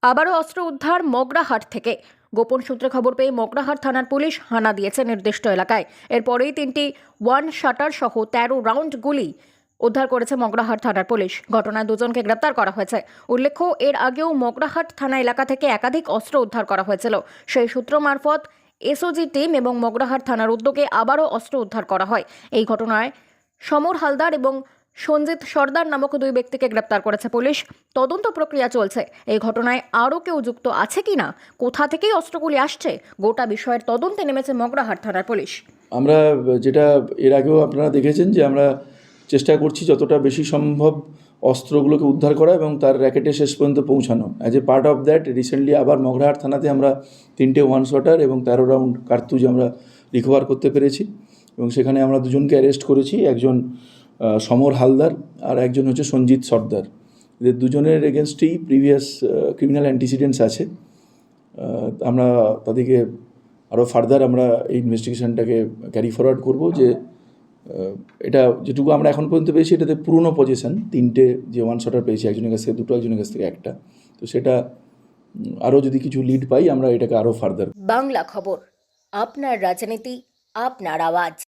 আবারও অস্ত্র উদ্ধার মগরাহাট থেকে। গোপন সূত্রে খবর পেয়ে মগরাহাট থানার পুলিশ হানা দিয়েছে নির্দিষ্ট এলাকায়। এরপরেই 3টি ওয়ান শাটার সহ 13 রাউন্ড গুলি উদ্ধার করেছে মগরাহাট থানার পুলিশ। ঘটনায় দুজনকে গ্রেপ্তার করা হয়েছে। উল্লেখ্য, এর আগেও মগরাহাট থানা এলাকা থেকে একাধিক অস্ত্র উদ্ধার করা হয়েছিল। সেই সূত্র মারফত এসওজি টিম এবং মগরাহাট থানার উদ্যোগে আবারও অস্ত্র উদ্ধার করা হয়। এই ঘটনায় সমর হালদার এবং সঞ্জিত সর্দার নামক দুই ব্যক্তিকে গ্রেপ্তার করেছে পুলিশ। তদন্ত প্রক্রিয়া চলছে। এই ঘটনায় আরও কেউ যুক্ত আছে কিনা, কোথা থেকেই অস্ত্রগুলি আসছে, গোটা বিষয়ের তদন্তে নেমেছে মগরাহাট থানার পুলিশ। আমরা যেটা এর আগেও আপনারা দেখেছেন যে আমরা চেষ্টা করছি যতটা বেশি সম্ভব অস্ত্রগুলোকে উদ্ধার করা এবং তার র্যাকেটে শেষ পর্যন্ত পৌঁছানো। As a part of that recently আবার মগরাহাট থানাতে আমরা 3টে ওয়ান শটার এবং 13 রাউন্ড কার্তুজ আমরা রিকভার করতে পেরেছি এবং সেখানে আমরা দুজনকে অ্যারেস্ট করেছি। একজন সমর হালদার আর একজন হচ্ছে সঞ্জিত সর্দার। এদের দুজনের এগেনস্টেই প্রিভিয়াস ক্রিমিনাল অ্যান্টিসিডেন্টস আছে। আমরা তাদেরকে আরও ফার্দার আমরা এই ইনভেস্টিগেশনটাকে ক্যারি ফরওয়ার্ড করব। যে এটা যেটুকু আমরা এখন পর্যন্ত পেয়েছি এটাতে পুরনো পজিশন। 3টে যে ওয়ান শটার পেয়েছি, একজনের কাছ থেকে 2টো, একজনের কাছ থেকে 1টা। তো সেটা আরও যদি কিছু লিড পাই আমরা এটাকে আরও ফার্দার। বাংলা খবর, আপনার রাজনীতি, আপনার আওয়াজ।